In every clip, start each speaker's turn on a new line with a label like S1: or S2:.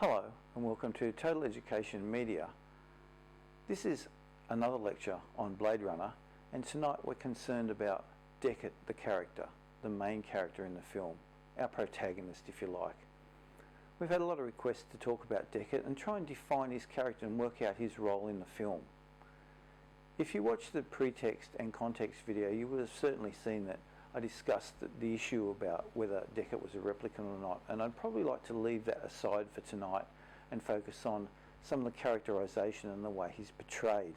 S1: Hello and welcome to Total Education Media. This is another lecture on Blade Runner, and tonight we're concerned about Deckard, the character, the main character in the film, our protagonist if you like. We've had a lot of requests to talk about Deckard and try and define his character and work out his role in the film. If you watched the pretext and context video, you would have certainly seen that I discussed the issue about whether Deckard was a replicant or not, and I'd probably like to leave that aside for tonight and focus on some of the characterization and the way he's portrayed.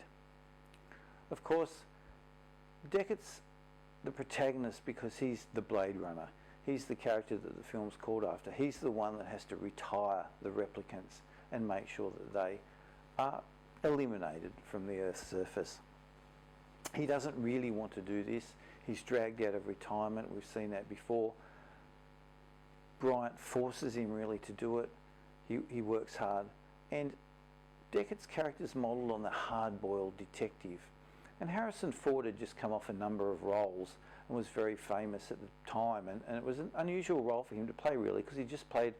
S1: Of course, Deckard's the protagonist because he's the Blade Runner. He's the character that the film's called after. He's the one that has to retire the replicants and make sure that they are eliminated from the Earth's surface. He doesn't really want to do this. He's dragged out of retirement. We've seen that before. Bryant forces him really to do it. He works hard. And Deckard's character is modelled on the hard-boiled detective. And Harrison Ford had just come off a number of roles and was very famous at the time. And it was an unusual role for him to play, really, because he just played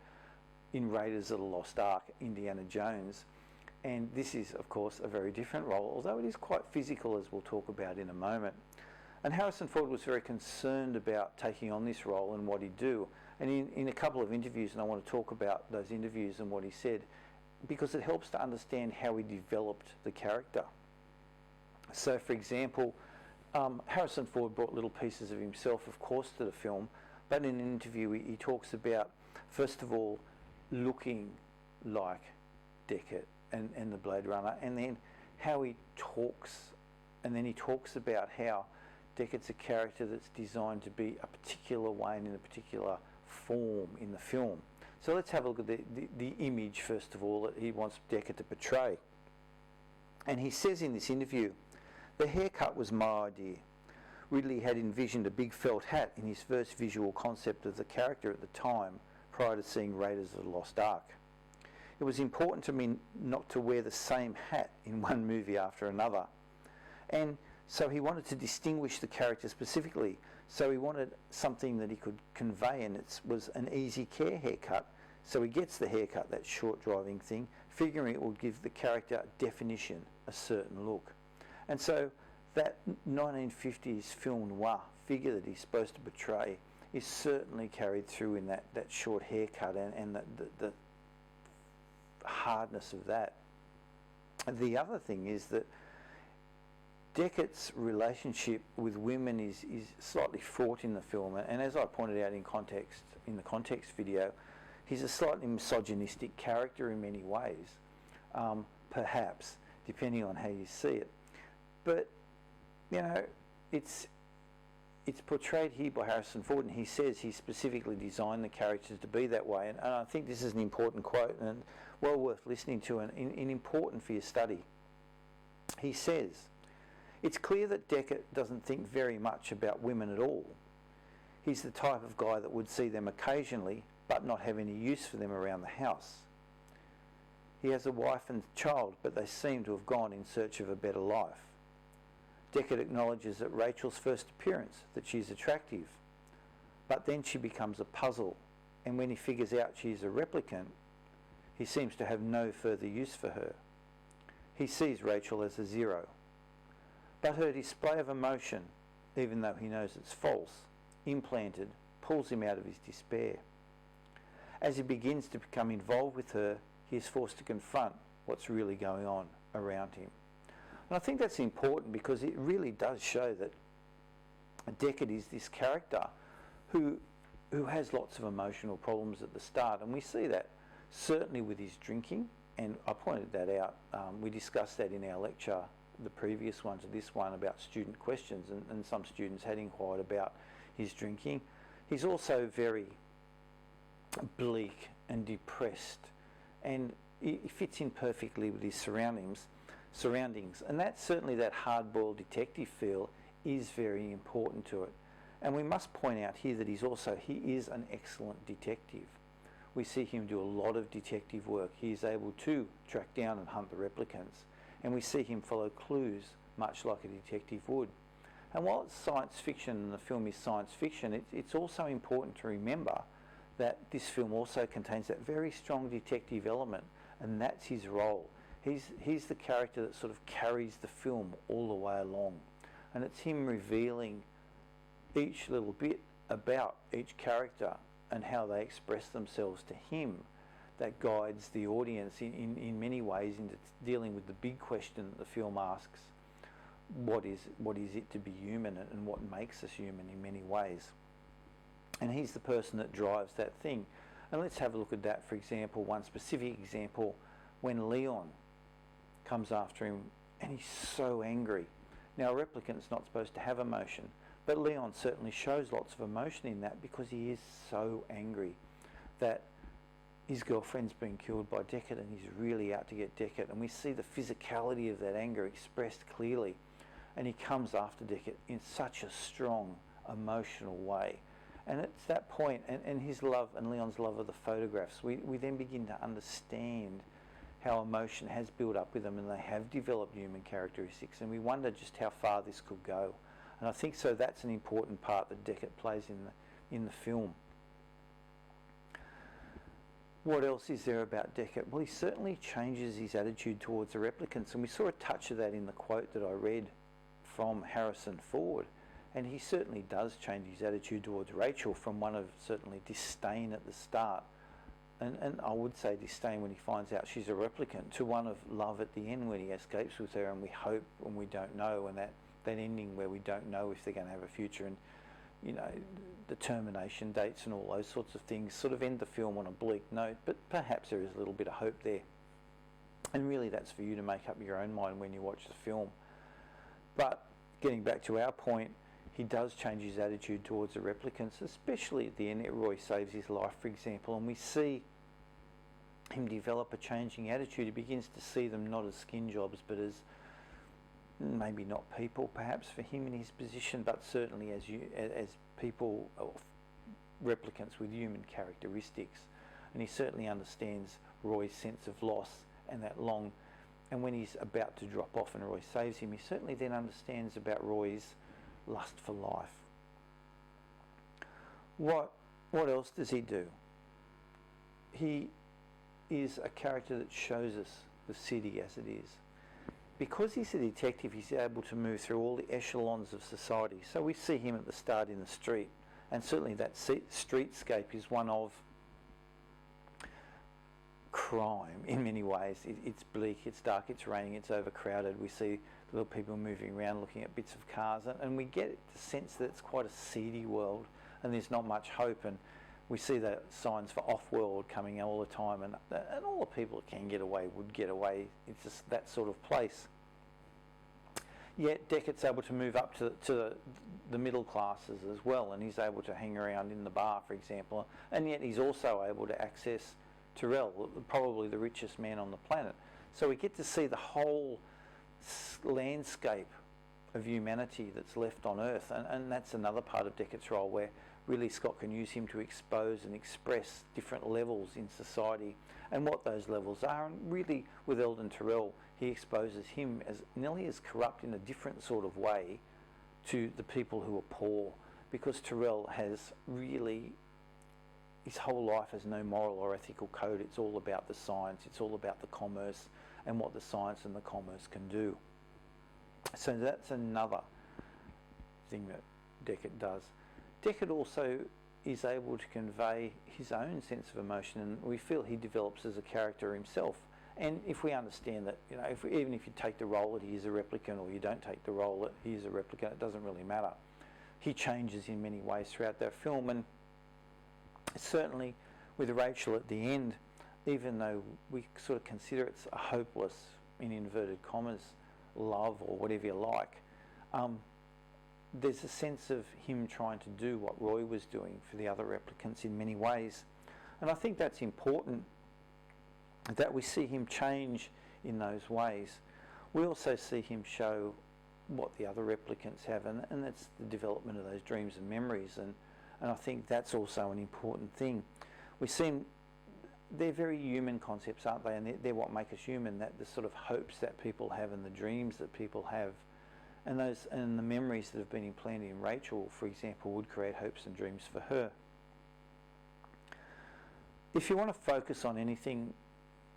S1: in Raiders of the Lost Ark, Indiana Jones. And this is, of course, a very different role, although it is quite physical, as we'll talk about in a moment. And Harrison Ford was very concerned about taking on this role and what he'd do. And in a couple of interviews, and I want to talk about those interviews and what he said, because it helps to understand how he developed the character. So, for example, Harrison Ford brought little pieces of himself, of course, to the film, but in an interview he talks about, first of all, looking like Deckard and the Blade Runner, and then how he talks, and then he talks about how Deckard's a character that's designed to be a particular way and in a particular form in the film. So let's have a look at the image, first of all, that he wants Deckard to portray. And he says in this interview, "The haircut was my idea. Ridley had envisioned a big felt hat in his first visual concept of the character at the time, prior to seeing Raiders of the Lost Ark. It was important to me not to wear the same hat in one movie after another. And so he wanted to distinguish the character specifically. So he wanted something that he could convey, and it was an easy care haircut. So he gets the haircut, that short driving thing, figuring it will give the character definition, a certain look. And so that 1950s film noir figure that he's supposed to portray is certainly carried through in that short haircut and the hardness of that. And the other thing is that Deckard's relationship with women is slightly fraught in the film, and as I pointed out in the context video, he's a slightly misogynistic character in many ways, perhaps, depending on how you see it. But, you know, it's portrayed here by Harrison Ford, and he says he specifically designed the characters to be that way, and I think this is an important quote and well worth listening to and important for your study. He says, "It's clear that Deckard doesn't think very much about women at all. He's the type of guy that would see them occasionally but not have any use for them around the house. He has a wife and child, but they seem to have gone in search of a better life. Deckard acknowledges at Rachel's first appearance that she's attractive, but then she becomes a puzzle, and when he figures out she's a replicant, he seems to have no further use for her. He sees Rachel as a zero. But her display of emotion, even though he knows it's false, implanted, pulls him out of his despair. As he begins to become involved with her, he is forced to confront what's really going on around him." And I think that's important because it really does show that Deckard is this character who has lots of emotional problems at the start, and we see that certainly with his drinking, and I pointed that out. We discussed that in our lecture, the previous one to this one, about student questions, and some students had inquired about his drinking. He's also very bleak and depressed, and he fits in perfectly with his surroundings, and that certainly that hard-boiled detective feel is very important to it. And we must point out here that he is an excellent detective. We see him do a lot of detective work. He is able to track down and hunt the replicants, and we see him follow clues much like a detective would. And while it's science fiction and the film is science fiction, it's also important to remember that this film also contains that very strong detective element, and that's his role. He's the character that sort of carries the film all the way along, and it's him revealing each little bit about each character and how they express themselves to him that guides the audience in many ways into dealing with the big question that the film asks: what is it to be human, and what makes us human in many ways. And he's the person that drives that thing. And let's have a look at that. For example, one specific example, when Leon comes after him and he's so angry. Now, a replicant's not supposed to have emotion, but Leon certainly shows lots of emotion in that, because he is so angry that his girlfriend's been killed by Deckard, and he's really out to get Deckard. And we see the physicality of that anger expressed clearly. And he comes after Deckard in such a strong, emotional way. And it's that point, and his love, and Leon's love of the photographs, we then begin to understand how emotion has built up with them, and they have developed human characteristics, and we wonder just how far this could go. And I think so that's an important part that Deckard plays in the film. What else is there about Deckard? Well, he certainly changes his attitude towards the replicants, and we saw a touch of that in the quote that I read from Harrison Ford. And he certainly does change his attitude towards Rachel from one of certainly disdain at the start, and I would say disdain when he finds out she's a replicant, to one of love at the end when he escapes with her, and we hope and we don't know, and that ending where we don't know if they're going to have a future, and the termination dates and all those sorts of things sort of end the film on a bleak note, but perhaps there is a little bit of hope there. And really that's for you to make up your own mind when you watch the film. But getting back to our point, he does change his attitude towards the replicants, especially at the end. Roy saves his life, for example, and we see him develop a changing attitude. He begins to see them not as skin jobs, but as maybe not people, perhaps, for him in his position, but certainly as people, replicants with human characteristics. And he certainly understands Roy's sense of loss and and when he's about to drop off and Roy saves him, he certainly then understands about Roy's lust for life. What else does he do? He is a character that shows us the city as it is. Because he's a detective, he's able to move through all the echelons of society. So we see him at the start in the street, and certainly that streetscape is one of crime in many ways. It's bleak, it's dark, it's raining, it's overcrowded. We see little people moving around looking at bits of cars, and we get the sense that it's quite a seedy world and there's not much hope, and we see the signs for off-world coming all the time, and all the people that can get away would get away. It's just that sort of place. Yet Deckard's able to move up to the middle classes as well, and he's able to hang around in the bar, for example, and yet he's also able to access Tyrell, probably the richest man on the planet. So we get to see the whole landscape of humanity that's left on Earth, and that's another part of Deckard's role, where really Scott can use him to expose and express different levels in society and what those levels are. And really with Eldon Tyrell, he exposes him as nearly as corrupt in a different sort of way to the people who are poor, because Tyrell has really, his whole life has no moral or ethical code. It's all about the science, it's all about the commerce and what the science and the commerce can do. So that's another thing that Deckard does. Deckard also is able to convey his own sense of emotion, and we feel he develops as a character himself. And if we understand that, even if you take the role that he is a replicant, or you don't take the role that he is a replicant, it doesn't really matter. He changes in many ways throughout that film, and certainly with Rachel at the end, even though we sort of consider it's a hopeless, in inverted commas, love or whatever you like, there's a sense of him trying to do what Roy was doing for the other replicants in many ways. And I think that's important, that we see him change in those ways. We also see him show what the other replicants have, and that's the development of those dreams and memories, and I think that's also an important thing. We see him, they're very human concepts, aren't they? And they're what make us human, that the sort of hopes that people have and the dreams that people have, and the memories that have been implanted in Rachel, for example, would create hopes and dreams for her. If you want to focus on anything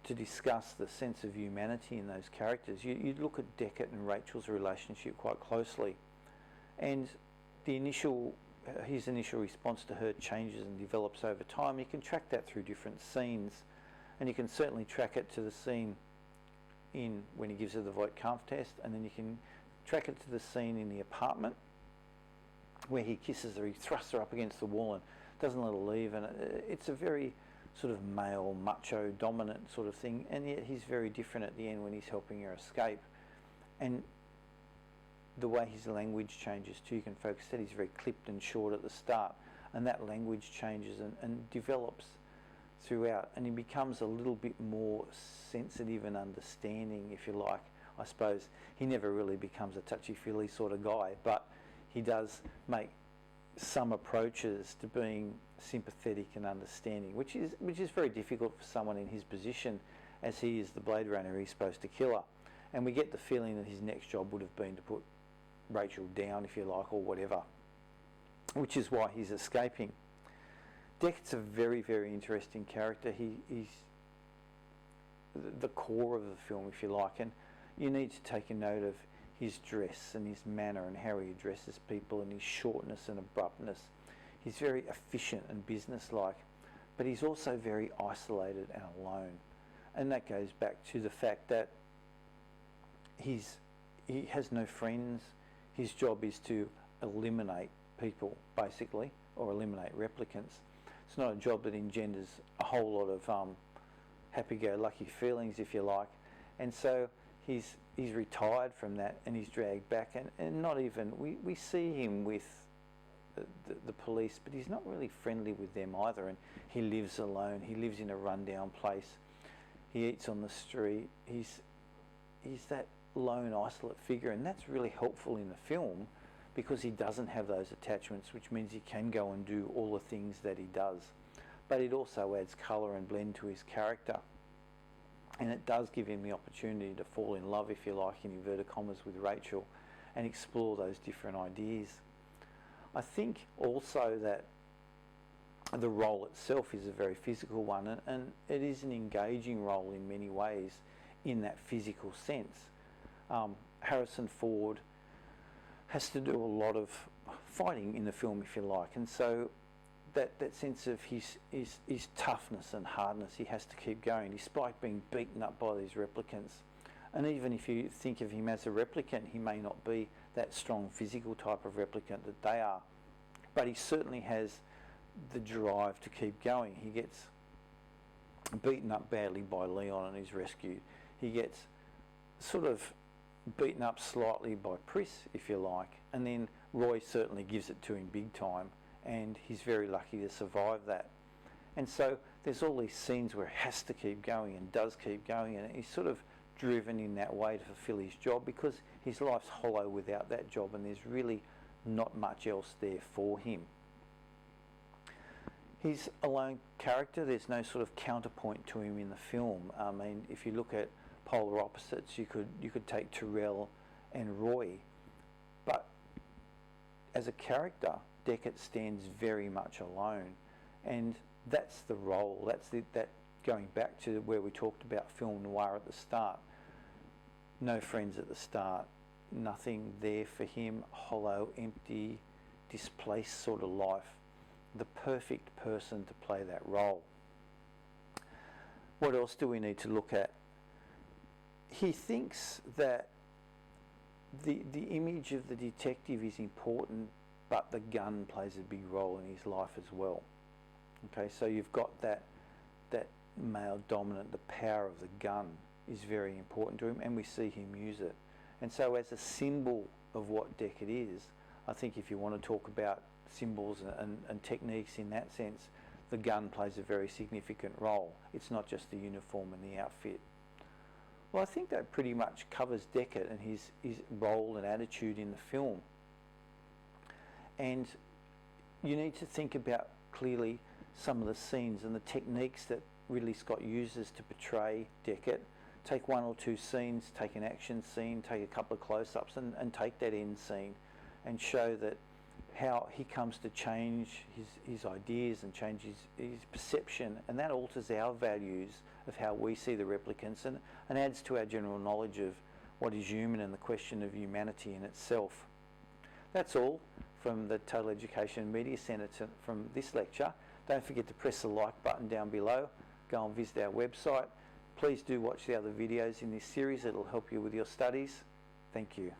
S1: to discuss the sense of humanity in those characters, you'd look at Deckard and Rachel's relationship quite closely, and his initial response to her changes and develops over time. You can track that through different scenes, and you can certainly track it to the scene when he gives her the Voight-Kampff test, and then you can track it to the scene in the apartment where he kisses her. He thrusts her up against the wall and doesn't let her leave, and it's a very sort of male, macho, dominant sort of thing, and yet he's very different at the end when he's helping her escape. And the way his language changes too, you can focus that he's very clipped and short at the start, and that language changes and develops throughout, and he becomes a little bit more sensitive and understanding, if you like. I suppose he never really becomes a touchy-feely sort of guy, but he does make some approaches to being sympathetic and understanding, which is very difficult for someone in his position, as he is the Blade Runner. He's supposed to kill her, and we get the feeling that his next job would have been to put Rachel down, if you like, or whatever, which is why he's escaping. Deckard's a very, very interesting character. He's the core of the film, if you like, and you need to take a note of his dress and his manner and how he addresses people, and his shortness and abruptness. He's very efficient and businesslike, but he's also very isolated and alone, and that goes back to the fact that he has no friends. His job is to eliminate people, basically, or eliminate replicants. It's not a job that engenders a whole lot of happy-go-lucky feelings, if you like, and so he's retired from that, and he's dragged back, and not even, we see him with the police, but he's not really friendly with them either, and he lives alone. He lives in a rundown place. He eats on the street. He's that lone, isolate figure, and that's really helpful in the film because he doesn't have those attachments, which means he can go and do all the things that he does. But it also adds colour and blend to his character, and it does give him the opportunity to fall in love, if you like, in inverted commas, with Rachel and explore those different ideas. I think also that the role itself is a very physical one, and it is an engaging role in many ways in that physical sense. Harrison Ford has to do a lot of fighting in the film, if you like, and so that sense of his toughness and hardness, he has to keep going despite being beaten up by these replicants. And even if you think of him as a replicant, he may not be that strong physical type of replicant that they are, but he certainly has the drive to keep going. He gets beaten up badly by Leon and he's rescued. He gets sort of beaten up slightly by Pris, if you like, and then Roy certainly gives it to him big time, and he's very lucky to survive that. And so there's all these scenes where he has to keep going and does keep going, and he's sort of driven in that way to fulfill his job because his life's hollow without that job, and there's really not much else there for him. He's a lone character. There's no sort of counterpoint to him in the film. I mean, if you look at polar opposites, you could take Tyrell and Roy, but as a character, Deckard stands very much alone, and that's the role. That's that going back to where we talked about film noir at the start. No friends at the start, nothing there for him, hollow, empty, displaced sort of life. The perfect person to play that role. What else do we need to look at? He thinks that the image of the detective is important, but the gun plays a big role in his life as well. Okay, so you've got that male dominant, the power of the gun is very important to him, and we see him use it. And so as a symbol of what Deckard is, I think if you want to talk about symbols and techniques in that sense, the gun plays a very significant role. It's not just the uniform and the outfit. Well, I think that pretty much covers Deckard and his role and attitude in the film. And you need to think about clearly some of the scenes and the techniques that Ridley Scott uses to portray Deckard. Take one or two scenes, take an action scene, take a couple of close-ups, and take that end scene and show that how he comes to change his ideas and change his perception, and that alters our values of how we see the replicants, and adds to our general knowledge of what is human and the question of humanity in itself. That's all from the Total Education Media Centre from this lecture. Don't forget to press the like button down below. Go and visit our website. Please do watch the other videos in this series. It'll help you with your studies. Thank you.